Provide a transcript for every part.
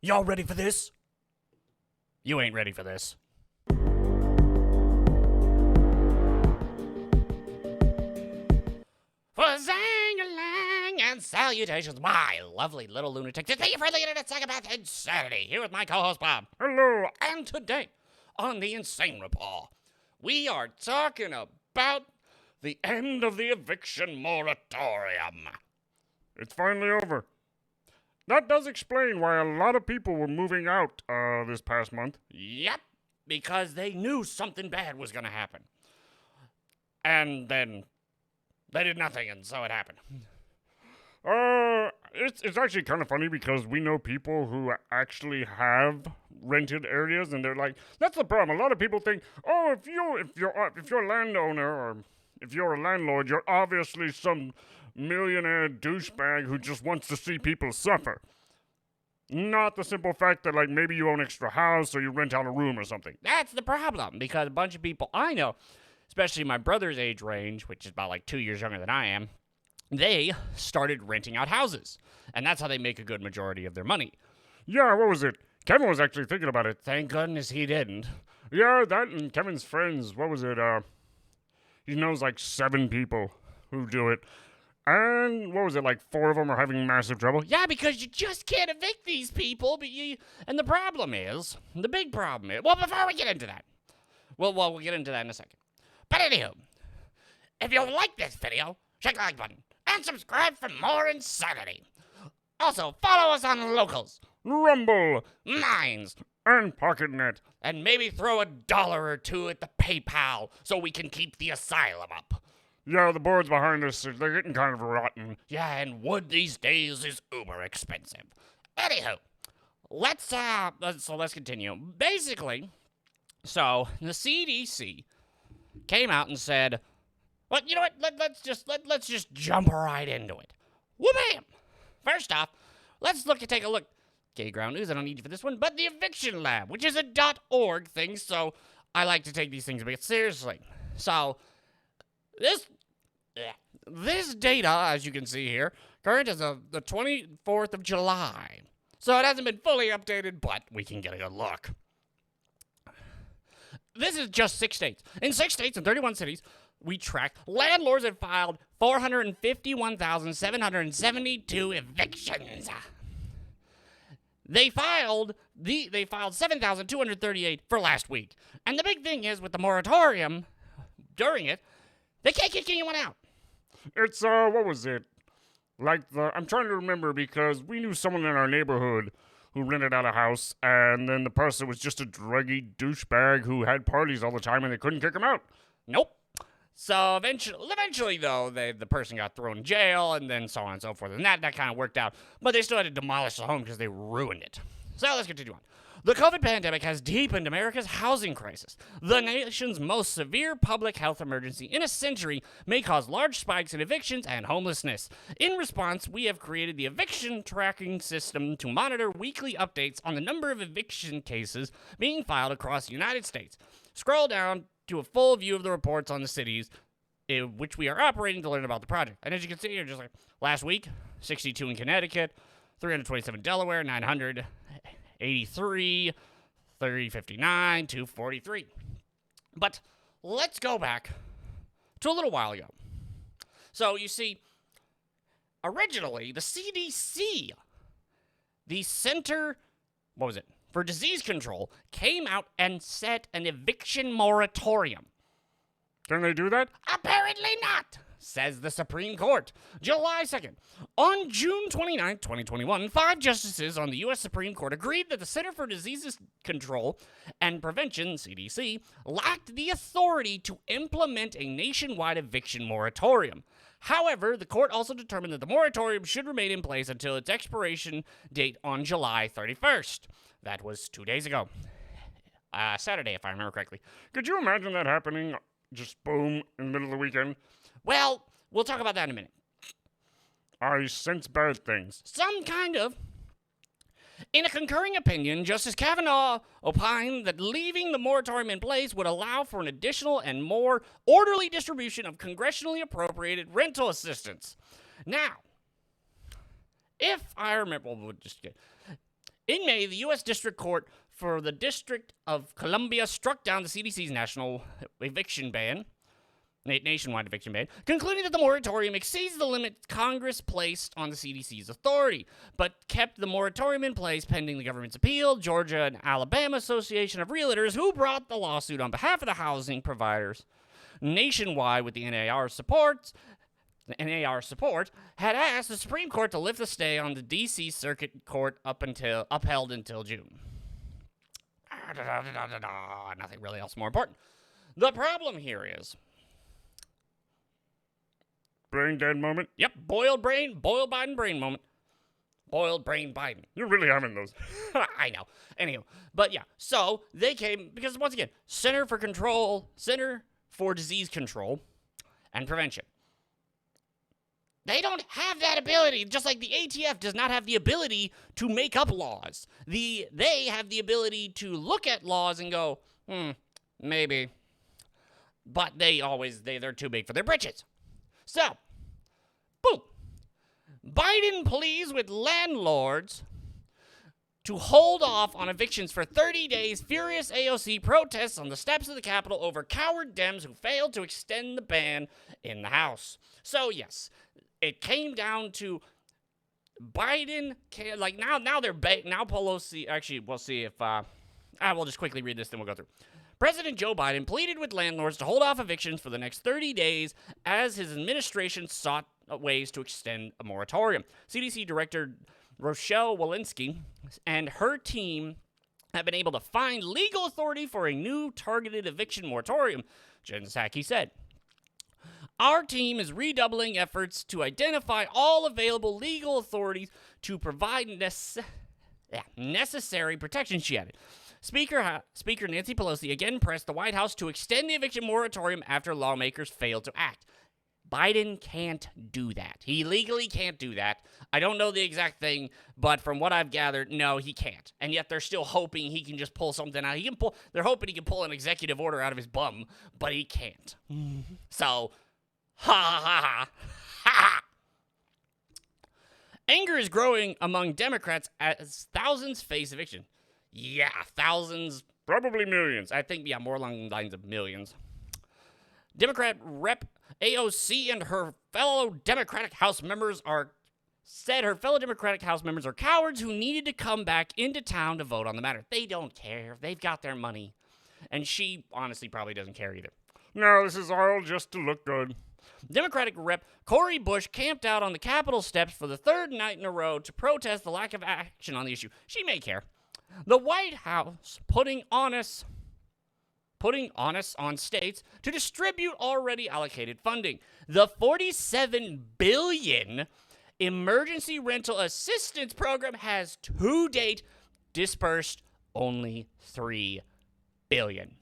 Y'all ready for this? You ain't ready for this. Zang-a-lang and salutations, my lovely little lunatics. It's me, your friendly internet psychopath Insanity, here with my co-host Bob. Hello. And today, on the Insane Report, we are talking about the end of the Eviction Moratorium. It's finally over. That does explain why a lot of people were moving out this past month. Yep, because they knew something bad was going to happen. And then they did nothing, and so it happened. It's actually kind of funny because we know people who actually have rented areas, and they're like, that's the problem. A lot of people think, oh, if you're a landowner or if you're a landlord, you're obviously some millionaire douchebag who just wants to see people suffer. Not the simple fact that, like, maybe you own extra house or you rent out a room or something. That's the problem, because a bunch of people I know, especially my brother's age range, which is about like 2 years younger than I am, they started renting out houses. And that's how they make a good majority of their money. Yeah, what was it? Kevin was actually thinking about it. Thank goodness he didn't. Yeah, that and Kevin's friends, what was it? He knows like 7 people who do it. And what was it, like 4 of them are having massive trouble? Yeah, because you just can't evict these people. And the problem is, the big problem is, well, before we get into that, we'll get into that in a second. But anywho, if you like this video, check the like button and subscribe for more insanity. Also, follow us on Locals, Rumble, Minds, and PocketNet. And maybe throw $1 or 2 at the PayPal so we can keep the asylum up. Yeah, the boards behind us, they're getting kind of rotten. Yeah, and wood these days is uber expensive. Anywho, let's continue. Basically, so the CDC came out and said, well, you know what? Let's just jump right into it. Whoop-bam! First off, take a look. Gay Ground News, I don't need you for this one, but the Eviction Lab, which is a .org thing, so I like to take these things a bit seriously. So, this data, as you can see here, current as of the 24th of July. So it hasn't been fully updated, but we can get a good look. This is just 6 states. In 6 states and 31 cities, we tracked landlords have filed 451,772 evictions. They filed 7,238 for last week. And the big thing is, with the moratorium during it, they can't kick anyone out. It's, what was it? I'm trying to remember because we knew someone in our neighborhood who rented out a house, and then the person was just a druggy douchebag who had parties all the time, and they couldn't kick him out. Nope. So eventually though, the person got thrown in jail, and then so on and so forth, and that kind of worked out. But they still had to demolish the home because they ruined it. So let's continue on. The COVID pandemic has deepened America's housing crisis. The nation's most severe public health emergency in a century may cause large spikes in evictions and homelessness. In response, we have created the eviction tracking system to monitor weekly updates on the number of eviction cases being filed across the United States. Scroll down to a full view of the reports on the cities in which we are operating to learn about the project. And as you can see here, just like last week, 62 in Connecticut, 327 in Delaware, 983, 359, 243. But let's go back to a little while ago. So you see, originally, the CDC, the Center, for Disease Control, came out and set an eviction moratorium. Can they do that? Apparently not, says the Supreme Court. July 2nd. On June 29, 2021, 5 justices on the U.S. Supreme Court agreed that the Center for Disease Control and Prevention, CDC, lacked the authority to implement a nationwide eviction moratorium. However, the court also determined that the moratorium should remain in place until its expiration date on July 31st. That was 2 days ago. Saturday, if I remember correctly. Could you imagine that happening, just boom, in the middle of the weekend? Well, we'll talk about that in a minute. I sense bad things. Some kind of. In a concurring opinion, Justice Kavanaugh opined that leaving the moratorium in place would allow for an additional and more orderly distribution of congressionally appropriated rental assistance. Now, if I remember, In May, the U.S. District Court for the District of Columbia struck down the CDC's national eviction ban, nationwide eviction ban, concluding that the moratorium exceeds the limit Congress placed on the CDC's authority, but kept the moratorium in place pending the government's appeal. Georgia and Alabama Association of Realtors, who brought the lawsuit on behalf of the housing providers nationwide with the NAR support, had asked the Supreme Court to lift the stay on the D.C. Circuit Court upheld until June. Nothing really else more important. The problem here is... Brain dead moment? Yep, boiled Biden brain moment. Boiled brain Biden. You're really having those. I know. Anywho, but yeah, so they came, because once again, Center for Disease Control and Prevention. They don't have that ability, just like the ATF does not have the ability to make up laws. They have the ability to look at laws and go, maybe. But they're too big for their britches. So, boom. Biden pleads with landlords to hold off on evictions for 30 days. Furious AOC protests on the steps of the Capitol over coward Dems who failed to extend the ban in the House. So, yes, it came down to Biden, now Pelosi, actually, we'll see if, we'll just quickly read this, then we'll go through. President Joe Biden pleaded with landlords to hold off evictions for the next 30 days as his administration sought ways to extend a moratorium. CDC Director Rochelle Walensky and her team have been able to find legal authority for a new targeted eviction moratorium, Jen Psaki said. Our team is redoubling efforts to identify all available legal authorities to provide necessary protection, she added. Speaker Nancy Pelosi again pressed the White House to extend the eviction moratorium after lawmakers failed to act. Biden can't do that. He legally can't do that. I don't know the exact thing, but from what I've gathered, no, he can't. And yet they're still hoping he can just pull something out. They're hoping he can pull an executive order out of his bum, but he can't. So, ha ha ha ha. Anger is growing among Democrats as thousands face eviction. Yeah, thousands. Probably millions. I think, more along the lines of millions. Democrat Rep. AOC and her fellow Democratic House members are cowards who needed to come back into town to vote on the matter. They don't care. They've got their money. And she honestly probably doesn't care either. No, this is all just to look good. Democratic Rep. Cori Bush camped out on the Capitol steps for the third night in a row to protest the lack of action on the issue. She may care. The White House putting onus on states to distribute already allocated funding. The $47 billion emergency rental assistance program has to date dispersed only $3 billion.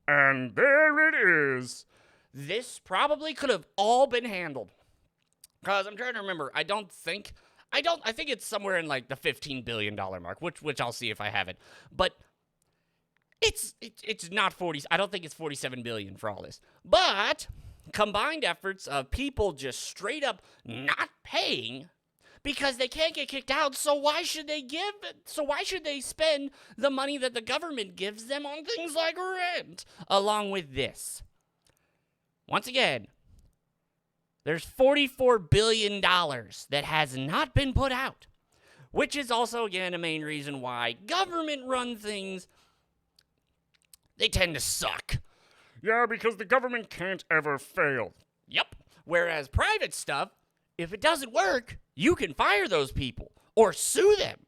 And there it is. This probably could have all been handled. Because I'm trying to remember, I think it's somewhere in like the $15 billion mark, which I'll see if I have it. But it's not 40. I don't think it's $47 billion for all this. But combined efforts of people just straight up not paying because they can't get kicked out. So why should they spend the money that the government gives them on things like rent? Along with this, once again, there's $44 billion that has not been put out, which is also, again, a main reason why government-run things, they tend to suck. Yeah, because the government can't ever fail. Yep. Whereas private stuff, if it doesn't work, you can fire those people or sue them.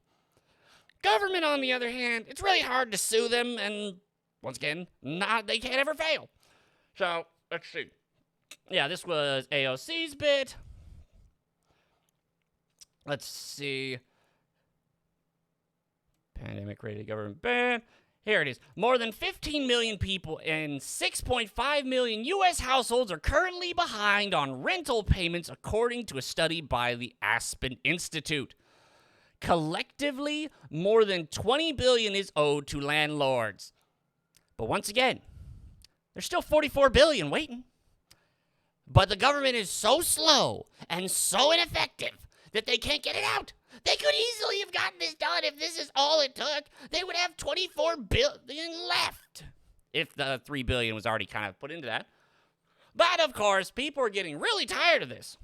Government, on the other hand, it's really hard to sue them, and once again, they can't ever fail. So, let's see. Yeah, this was AOC's bit. Let's see. Pandemic-related government ban. Here it is. More than 15 million people and 6.5 million U.S. households are currently behind on rental payments, according to a study by the Aspen Institute. Collectively, more than $20 billion is owed to landlords. But once again, there's still $44 billion waiting. But the government is so slow and so ineffective that they can't get it out. They could easily have gotten this done if this is all it took, they would have $24 billion left. If the $3 billion was already kind of put into that. But, of course, people are getting really tired of this.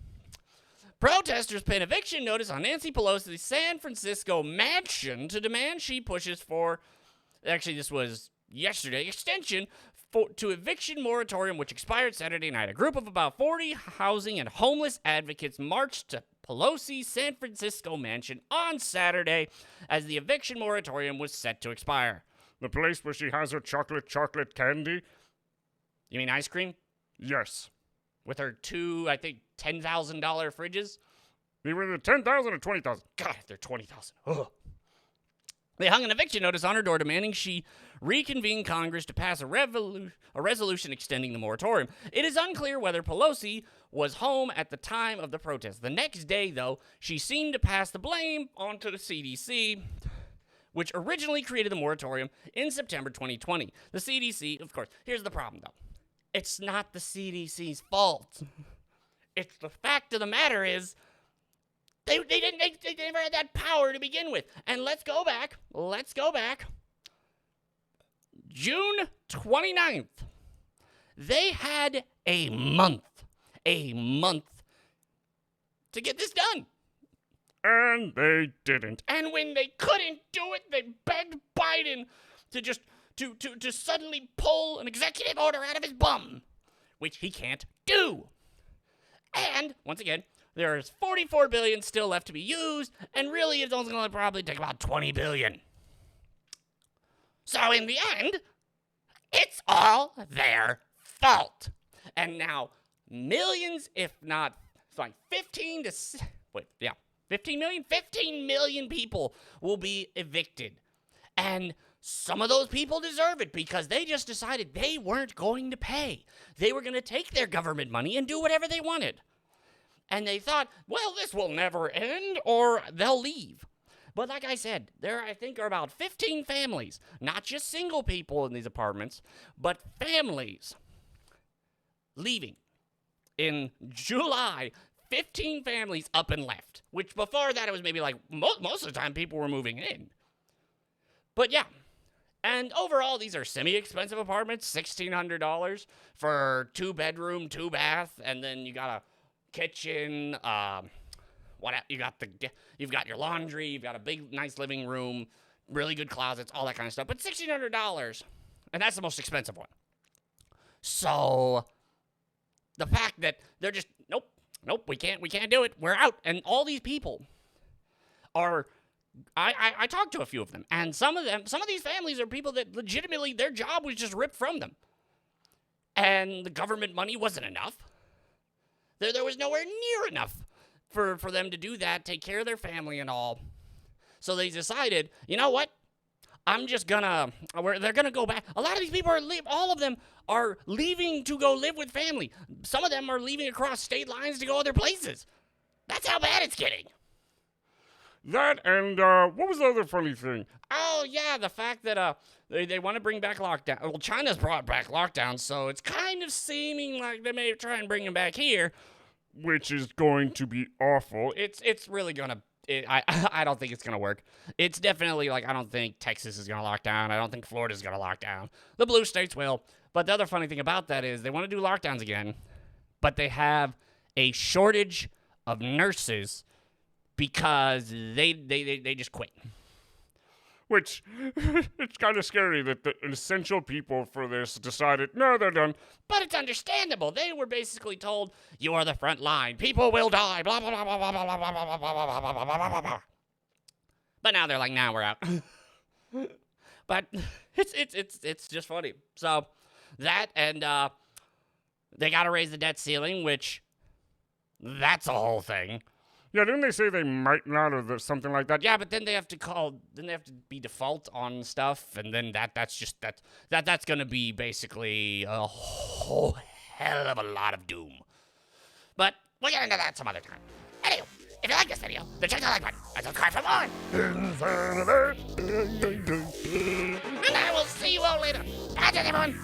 Protesters pin eviction notice on Nancy Pelosi's San Francisco mansion to demand she pushes for, actually this was yesterday, extension to eviction moratorium, which expired Saturday night. A group of about 40 housing and homeless advocates marched to Pelosi's San Francisco mansion on Saturday as the eviction moratorium was set to expire. The place where she has her chocolate candy? You mean ice cream? Yes. With her two, I think, $10,000 fridges? They were the 10,000 or 20,000. God, they're 20,000. Ugh. They hung an eviction notice on her door demanding she reconvene Congress to pass a resolution extending the moratorium. It is unclear whether Pelosi was home at the time of the protest. The next day, though, she seemed to pass the blame onto the CDC, which originally created the moratorium in September 2020. The CDC, of course, here's the problem, though. It's not the CDC's fault. It's the fact of the matter is, they never had that power to begin with. And let's go back. June 29th. They had a month to get this done. And they didn't. And when they couldn't do it, they begged Biden to just to suddenly pull an executive order out of his bum, which he can't do. And once again, there's $44 billion still left to be used, and really it's only going to probably take about $20 billion. So in the end, it's all their fault. And now millions, if not like 15 million people will be evicted. And some of those people deserve it because they just decided they weren't going to pay. They were going to take their government money and do whatever they wanted. And they thought, well, this will never end, or they'll leave. But like I said, there, I think, are about 15 families, not just single people in these apartments, but families leaving. In July, 15 families up and left, which before that, it was maybe like most of the time people were moving in. But yeah, and overall, these are semi-expensive apartments, $1,600 for 2-bedroom, 2-bath, and then you got a kitchen, you've got your laundry, you've got a big, nice living room, really good closets, all that kind of stuff. But $1,600, and that's the most expensive one. So the fact that they're just nope, we can't do it. We're out, and all these people are. I talked to a few of them, and some of these families are people that legitimately their job was just ripped from them, and the government money wasn't enough. There was nowhere near enough for them to do that, take care of their family and all. So they decided, you know what? They're gonna go back. A lot of these people all of them are leaving to go live with family. Some of them are leaving across state lines to go other places. That's how bad it's getting. That and, what was the other funny thing? Oh, yeah, the fact that, they want to bring back lockdown. Well, China's brought back lockdown, so it's kind of seeming like they may try and bring them back here. Which is going to be awful. It's really gonna, I don't think it's gonna work. It's definitely, like, I don't think Texas is gonna lock down. I don't think Florida's gonna lock down. The blue states will. But the other funny thing about that is they want to do lockdowns again, but they have a shortage of nurses because they just quit. Which, it's kind of scary that the essential people for this decided, no, they're done. But it's understandable. They were basically told, you are the front line. People will die. Blah, blah, blah, blah, blah, blah, blah, blah, blah, blah, blah, blah, blah, blah. But now they're like, nah, we're out. But it's just funny. So that, and they got to raise the debt ceiling, which that's a whole thing. Yeah, didn't they say they might not or something like that? Yeah, but then they have to be default on stuff, and then that's gonna be basically a whole hell of a lot of doom. But we'll get into that some other time. Anyway, if you like this video, then check the like button and subscribe for more. And I will see you all later. Bye, everyone.